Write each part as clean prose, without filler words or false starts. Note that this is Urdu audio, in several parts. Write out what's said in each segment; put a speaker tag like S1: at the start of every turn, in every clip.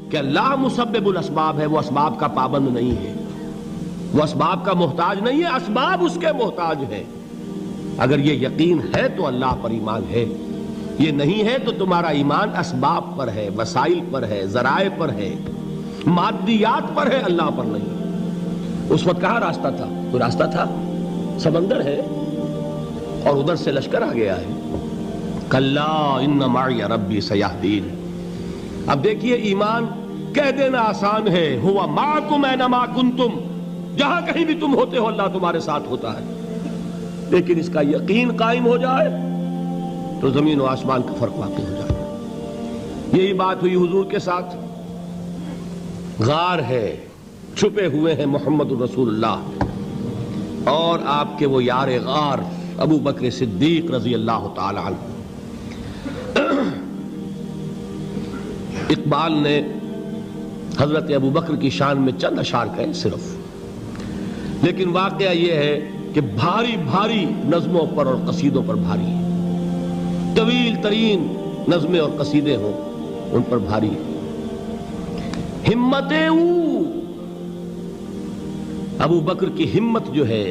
S1: کہ اللہ مسبب الاسباب ہے، وہ اسباب کا پابند نہیں ہے، وہ اسباب کا محتاج نہیں ہے، اسباب اس کے محتاج ہیں۔ اگر یہ یقین ہے تو اللہ پر ایمان ہے، یہ نہیں ہے تو تمہارا ایمان اسباب پر ہے، وسائل پر ہے، ذرائع پر ہے، مادیات پر ہے، اللہ پر نہیں۔ اس وقت کہاں راستہ تھا؟ کوئی راستہ تھا؟ سمندر ہے اور ادھر سے لشکر آ گیا ہے۔ کلا ان معی ربی سیہدین۔ اب دیکھیے ایمان کہہ دینا آسان ہے، ہوا معکم اینما کنتم، جہاں کہیں بھی تم ہوتے ہو اللہ تمہارے ساتھ ہوتا ہے، لیکن اس کا یقین قائم ہو جائے تو زمین و آسمان کا فرق واقع ہو جائے۔ یہی بات ہوئی حضور کے ساتھ۔ غار ہے، چھپے ہوئے ہیں محمد الرسول اللہ اور آپ کے وہ یار غار ابو بکر صدیق رضی اللہ تعالی عنہ۔ اقبال نے حضرت ابو بکر کی شان میں چند اشعار کہے صرف، لیکن واقعہ یہ ہے کہ بھاری بھاری نظموں پر اور قصیدوں پر بھاری ہے، طویل ترین نظمیں اور قصیدے ہوں ان پر بھاری ہے۔ ہمت ابو بکر کی ہمت جو ہے،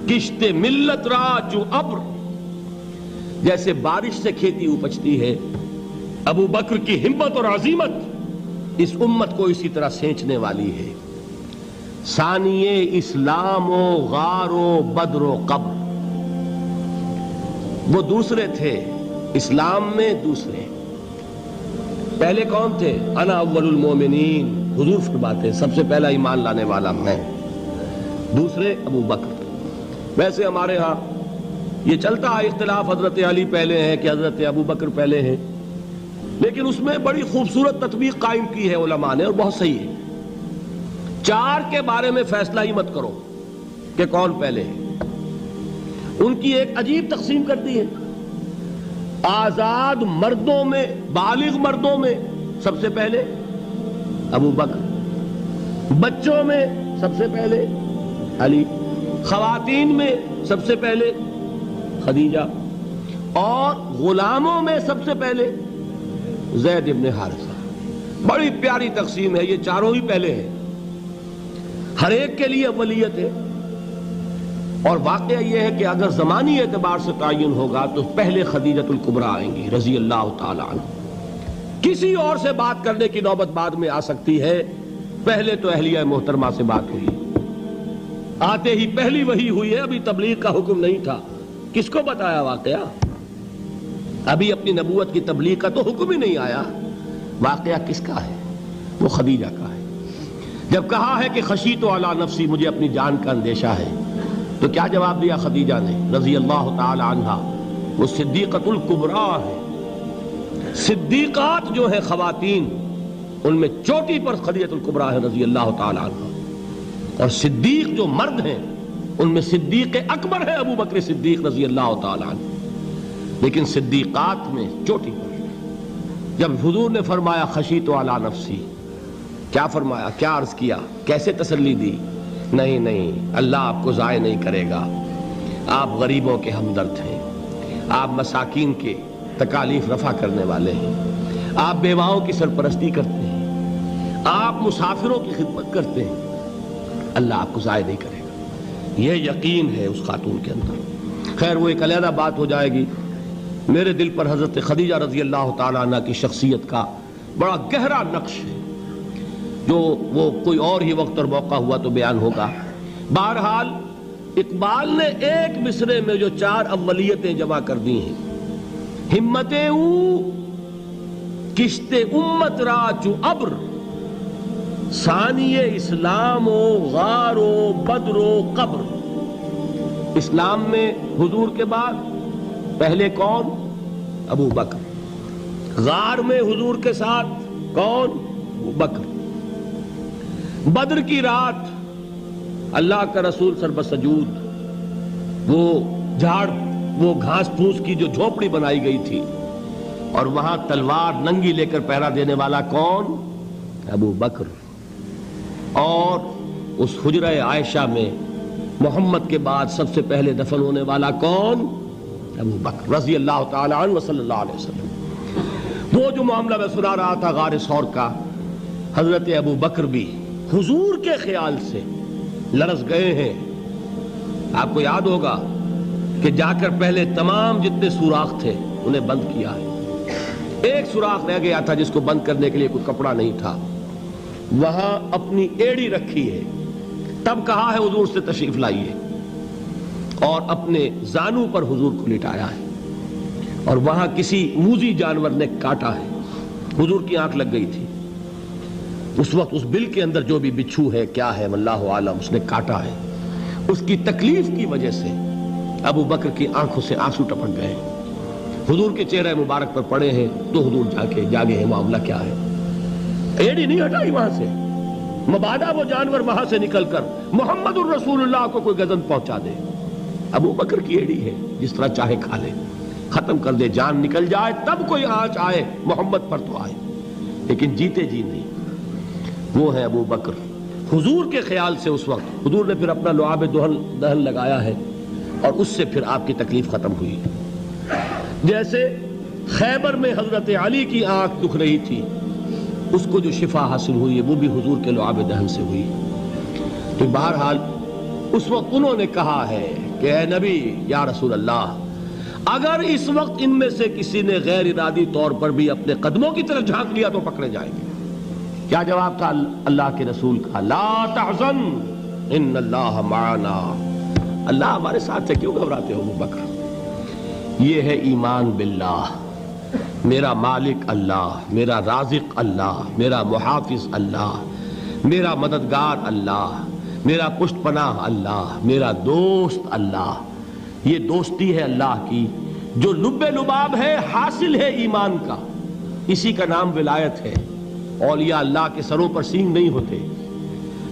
S1: کشت ملت را جو ابر، جیسے بارش سے کھیتی اپجتی ہے، ابو بکر کی ہمت اور عزیمت اس امت کو اسی طرح سینچنے والی ہے۔ ثانی اسلام و غار و بدر و قبر، وہ دوسرے تھے اسلام میں، دوسرے پہلے کون تھے؟ انا اول المومنین، حضور فرماتے ہیں سب سے پہلا ایمان لانے والا میں، دوسرے ابو بکر۔ ویسے ہمارے ہاں یہ چلتا ہے اختلاف، حضرت علی پہلے ہیں کہ حضرت ابو بکر پہلے ہیں، لیکن اس میں بڑی خوبصورت تطبیق قائم کی ہے علماء نے اور بہت صحیح ہے۔ چار کے بارے میں فیصلہ ہی مت کرو کہ کون پہلے ہے، ان کی ایک عجیب تقسیم کر دی ہے۔ آزاد مردوں میں، بالغ مردوں میں سب سے پہلے ابو بکر، بچوں میں سب سے پہلے علی، خواتین میں سب سے پہلے خدیجہ، اور غلاموں میں سب سے پہلے زید ابن حارثہ۔ بڑی پیاری تقسیم ہے، یہ چاروں ہی پہلے ہیں، ہر ایک کے لیے اولیت ہے۔ اور واقعہ یہ ہے کہ اگر زمانی اعتبار سے تعین ہوگا تو پہلے خدیجۃ الکبریٰ آئیں گی رضی اللہ تعالی عنہ۔ کسی اور سے بات کرنے کی نوبت بعد میں آ سکتی ہے، پہلے تو اہلیہ محترمہ سے بات ہوئی، آتے ہی پہلی وحی ہوئی ہے، ابھی تبلیغ کا حکم نہیں تھا۔ کس کو بتایا واقعہ؟ ابھی اپنی نبوت کی تبلیغ کا تو حکم ہی نہیں آیا۔ واقعہ کس کا ہے؟ وہ خدیجہ کا ہے۔ جب کہا ہے کہ خشیت علی نفسی، مجھے اپنی جان کا اندیشہ ہے، تو کیا جواب دیا خدیجہ نے رضی اللہ تعالی عنہا؟ وہ صدیقۃ الکبریٰ ہے۔ صدیقات جو ہیں خواتین، ان میں چوٹی پر خدیجۃ الکبریٰ ہے رضی اللہ تعالی عنہا، اور صدیق جو مرد ہیں ان میں صدیق اکبر ہے ابو بکر صدیق رضی اللہ تعالی عنہ، لیکن صدیقات میں چوٹی پر۔ جب حضور نے فرمایا خشیت علی نفسی، کیا فرمایا؟ کیا عرض کیا؟ کیسے تسلی دی؟ نہیں نہیں، اللہ آپ کو ضائع نہیں کرے گا، آپ غریبوں کے ہمدرد ہیں، آپ مساکین کے تکالیف رفع کرنے والے ہیں، آپ بیواؤں کی سرپرستی کرتے ہیں، آپ مسافروں کی خدمت کرتے ہیں، اللہ آپ کو ضائع نہیں کرے گا۔ یہ یقین ہے اس خاتون کے اندر۔ خیر وہ ایک علیحدہ بات ہو جائے گی۔ میرے دل پر حضرت خدیجہ رضی اللہ تعالیٰ عنہ کی شخصیت کا بڑا گہرا نقش ہے، جو وہ کوئی اور ہی وقت اور موقع ہوا تو بیان ہوگا۔ بہرحال اقبال نے ایک مصرے میں جو چار اولیتیں جمع کر دی ہیں، ہمت او کشت امت را چو ابر، ثانی اسلام و غار و بدر و قبر۔ اسلام میں حضور کے بعد پہلے کون؟ ابو بکر۔ غار میں حضور کے ساتھ کون؟ ابو بکر۔ بدر کی رات اللہ کا رسول سربسجود، وہ جھاڑ، وہ گھاس پھوس کی جو جھوپڑی بنائی گئی تھی، اور وہاں تلوار ننگی لے کر پہرا دینے والا کون؟ ابو بکر۔ اور اس حجرہ عائشہ میں محمد کے بعد سب سے پہلے دفن ہونے والا کون؟ ابو بکر رضی اللہ تعالی عنہ وصلی اللہ علیہ وسلم۔ وہ جو معاملہ میں سنا رہا تھا غار ثور کا، حضرت ابو بکر بھی حضور کے خیال سے لرز گئے ہیں. آپ کو یاد ہوگا کہ جا کر پہلے تمام جتنے سوراخ تھے انہیں بند کیا ہے. ایک سوراخ رہ گیا تھا جس کو بند کرنے کے لیے کوئی کپڑا نہیں تھا. وہاں اپنی ایڑی رکھی ہے. تب کہا ہے حضور سے تشریف لائیے, اور اپنے زانو پر حضور کو لٹایا ہے. اور وہاں کسی موذی جانور نے کاٹا ہے. حضور کی آنکھ لگ گئی تھی. اس وقت اس بل کے اندر جو بھی بچھو ہے کیا ہے واللہ عالم, اس نے کاٹا ہے. اس کی تکلیف کی وجہ سے ابو بکر کی آنکھوں سے آنسو ٹپک گئے. حضور کے چہرے مبارک پر پڑے ہیں تو حضور جاگے ہیں, معاملہ کیا ہے. ایڑی نہیں ہٹائی وہاں سے, مبادا وہ جانور وہاں سے نکل کر محمد الرسول اللہ کو کوئی گزن پہنچا دے. ابو بکر کی ایڑی ہے, جس طرح چاہے کھا لے, ختم کر دے, جان نکل جائے تب کوئی آنچ آئے محمد پر تو آئے, لیکن جیتے جی نہیں. وہ ہے ابو بکر حضور کے خیال سے. اس وقت حضور نے پھر اپنا لعاب دہن لگایا ہے اور اس سے پھر آپ کی تکلیف ختم ہوئی. جیسے خیبر میں حضرت علی کی آنکھ دکھ رہی تھی, اس کو جو شفا حاصل ہوئی ہے وہ بھی حضور کے لعاب دہن سے ہوئی. تو بہرحال اس وقت انہوں نے کہا ہے کہ اے نبی یا رسول اللہ, اگر اس وقت ان میں سے کسی نے غیر ارادی طور پر بھی اپنے قدموں کی طرف جھانک لیا تو پکڑے جائیں گے. کیا جواب تھا اللہ کے رسول کا؟ لا تحزن ان اللہ معنا. اللہ ہمارے ساتھ ہے, کیوں گھبراتے ہو ابو بکر. یہ ہے ایمان باللہ, میرا مالک اللہ, میرا رازق اللہ, میرا محافظ اللہ, میرا مددگار اللہ, میرا پشت پناہ اللہ, میرا دوست اللہ. یہ دوستی ہے اللہ کی جو لب لباب ہے, حاصل ہے ایمان کا. اسی کا نام ولایت ہے. اولیاء اللہ کے سروں پر سینگ نہیں ہوتے.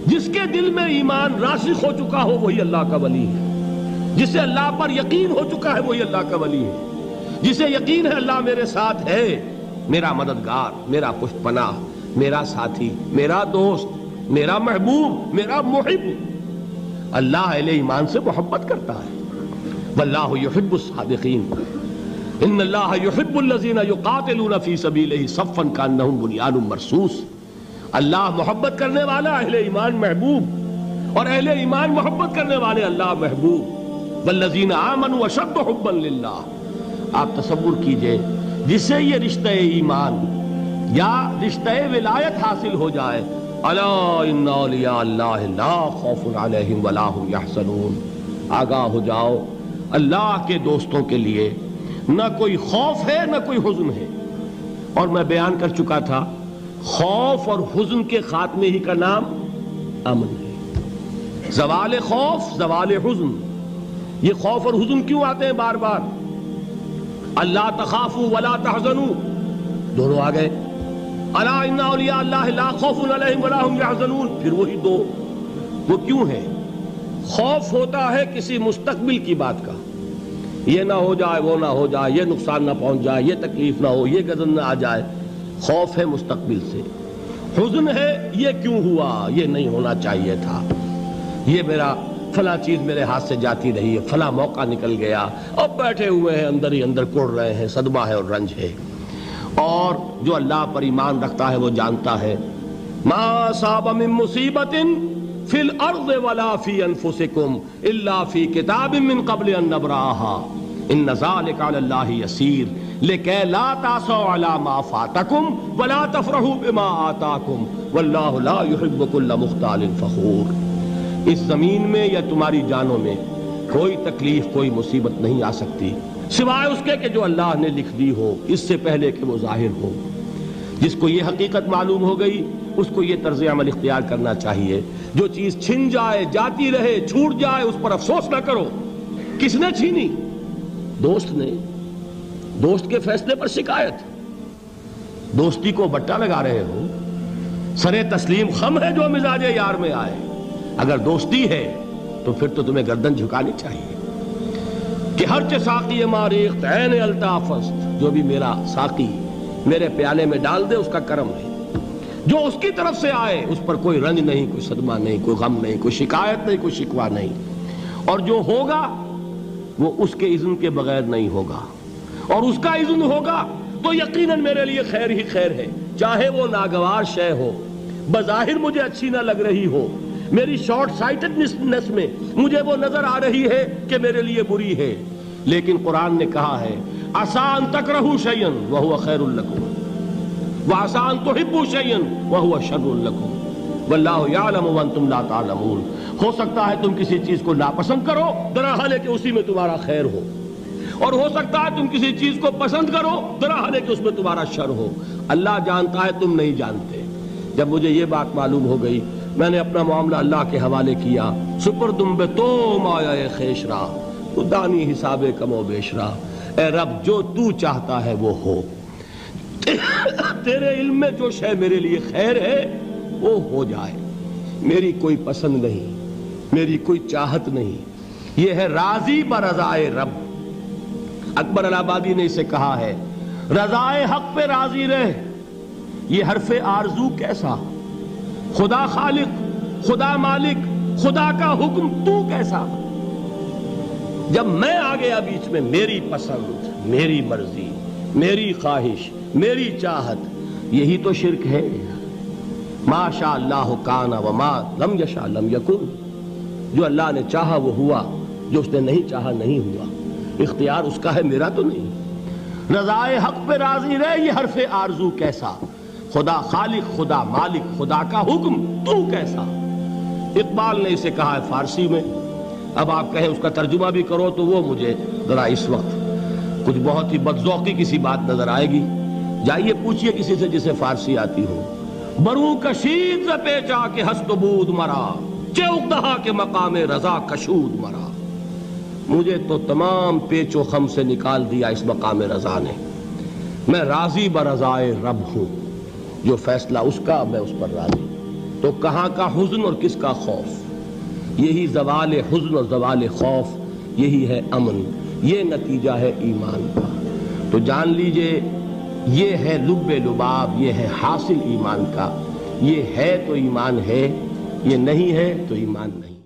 S1: جس کے دل میں ایمان راسخ ہو چکا ہو وہی اللہ کا ولی ہے. جسے اللہ پر یقین ہو چکا ہے وہی اللہ کا ولی ہے. جسے یقین ہے اللہ میرے ساتھ ہے, میرا مددگار, میرا پشت پناہ, میرا ساتھی, میرا دوست, میرا محبوب, میرا محب. اللہ اہل ایمان سے محبت کرتا ہے. واللہ یحب الصادقین. ان اللہ یحب الذین یقاتلون فی سبیلہ صفا کانہم بنیان مرصوص. اللہ محبت کرنے والا, اہل ایمان محبوب, اور اہل ایمان محبت کرنے والے اللہ محبوب. والذین آمنوا اشد حبا للہ. آپ تصور کیجئے جسے یہ رشتہ ایمان یا رشتہ ولایت حاصل ہو جائے, الا ان اولیاء اللہ لا خوف علیہم ولا هم یحزنون. آگاہ ہو جاؤ, اللہ کے دوستوں کے لیے نہ کوئی خوف ہے نہ کوئی حزن ہے. اور میں بیان کر چکا تھا, خوف اور حزن کے خاتمے ہی کا نام امن ہے. زوال خوف, زوال حزن. یہ خوف اور حزن کیوں آتے ہیں بار بار؟ اللہ تخافوا ولا تحزنوا, دونوں آ گئے. الا ان اولیاء اللہ لا خوف علیہم ولا هم یحزنون, پھر وہی دو. وہ کیوں ہے؟ خوف ہوتا ہے کسی مستقبل کی بات کا, یہ نہ ہو جائے, وہ نہ ہو جائے, یہ نقصان نہ پہنچ جائے, یہ تکلیف نہ ہو, یہ غضب نہ آ جائے. خوف ہے مستقبل سے. حزن ہے یہ کیوں ہوا, یہ نہیں ہونا چاہیے تھا, یہ میرا فلاں چیز میرے ہاتھ سے جاتی رہی ہے, فلاں موقع نکل گیا, اب بیٹھے ہوئے ہیں اندر ہی اندر کڑ رہے ہیں, صدمہ ہے اور رنج ہے. اور جو اللہ پر ایمان رکھتا ہے وہ جانتا ہے ما اصاب من مصیبت فی الارض ولا فی انفسکم الا فی کتاب من قبل ان نبرأها ان ذلک علی اللہ یسیر لکی لا تعصوا علی ما فاتکم ولا تفرحوا بما آتاکم واللہ لا یحب کل مختال فخور. اس زمین میں یا تمہاری جانوں میں کوئی تکلیف, کوئی مصیبت نہیں آ سکتی سوائے اس کے کہ جو اللہ نے لکھ دی ہو, اس سے پہلے کہ وہ ظاہر ہو. جس کو یہ حقیقت معلوم ہو گئی اس کو یہ طرز عمل اختیار کرنا چاہیے. جو چیز چھن جائے, جاتی رہے, چھوٹ جائے, اس پر افسوس نہ کرو. کس نے چھینی؟ دوست نے. دوست کے فیصلے پر شکایت. دوستی کو بٹا لگا رہے ہو, سرے تسلیم خم ہے جو مزاج یار میں آئے. اگر دوستی ہے تو پھر تو تمہیں گردن جھکانی چاہیے کہ ہر چہ ساقی ماریخت عین الطافست, جو بھی میرا ساقی میرے پیالے میں ڈال دے اس کا کرم ہے. جو اس کی طرف سے آئے اس پر کوئی رنج نہیں, کوئی صدمہ نہیں, کوئی غم نہیں, کوئی شکایت نہیں, کوئی شکوہ نہیں. اور جو ہوگا وہ اس کے اذن کے بغیر نہیں ہوگا, اور اس کا اذن ہوگا تو یقیناً میرے لیے خیر ہی خیر ہے, چاہے وہ ناگوار شے ہو, بظاہر مجھے اچھی نہ لگ رہی ہو، میری شارٹ سائٹڈنس میں مجھے وہ نظر آ رہی ہے کہ میرے لیے بری ہے، لیکن قرآن نے کہا ہے عسیٰ ان تکرہوا شیئا وہو خیر لکم وعسیٰ ان تحبوا شیئا وہو شر لکم واللہ یعلم وانتم لا تعلمون۔ ہو سکتا ہے تم کسی چیز کو ناپسند کرو درحال ہے کہ اسی میں تمہارا خیر ہو، اور ہو سکتا ہے تم کسی چیز کو پسند کرو درحال ہے کہ اس میں تمہارا شر ہو۔ اللہ جانتا ہے، تم نہیں جانتے۔ جب مجھے یہ بات معلوم ہو گئی، میں نے اپنا معاملہ اللہ کے حوالے کیا۔ سپردم بے تو مایا خیش را تو دانی حساب کم و بیش را، اے رب جو تو چاہتا ہے وہ ہو، تیرے علم میں جو شے میرے لیے خیر ہے وہ ہو جائے، میری کوئی پسند نہیں، میری کوئی چاہت نہیں، یہ ہے راضی برضائے رب۔ اکبر الہ آبادی نے اسے کہا ہے رضائے حق پہ راضی رہ، یہ حرف آرزو کیسا، خدا خالق، خدا مالک، خدا کا حکم تو کیسا۔ جب میں آ گیا بیچ میں، میری پسند، میری مرضی، میری خواہش، میری چاہت، یہی تو شرک ہے۔ ما شاء اللہ کان وما لم یشاء لم یکن، جو اللہ نے چاہا وہ ہوا، جو اس نے نہیں چاہا نہیں ہوا، اختیار اس کا ہے، میرا تو نہیں۔ رضائے حق پہ راضی رہ، یہ حرف آرزو کیسا، خدا خالق، خدا مالک، خدا کا حکم تو کیسا۔ اقبال نے اسے کہا ہے فارسی میں، اب آپ کہیں اس کا ترجمہ بھی کرو تو وہ مجھے ذرا اس وقت کچھ بہت ہی بدذوقی کسی بات نظر آئے گی۔ جائیے پوچھئے کسی سے جسے فارسی آتی ہو۔ بروں کشید ز پیچا کے ہست و بود مرا، چے اقدہا کے مقام رضا کشود مرا۔ مجھے تو تمام پیچ و خم سے نکال دیا اس مقام رضا نے، میں راضی برضائے رب ہوں، جو فیصلہ اس کا میں اس پر راضی۔ تو کہاں کا حزن اور کس کا خوف، یہی زوال حزن اور زوال خوف، یہی ہے امن، یہ نتیجہ ہے ایمان کا۔ تو جان لیجئے یہ ہے لب لباب، یہ ہے حاصل ایمان کا، یہ ہے تو ایمان ہے، یہ نہیں ہے تو ایمان نہیں۔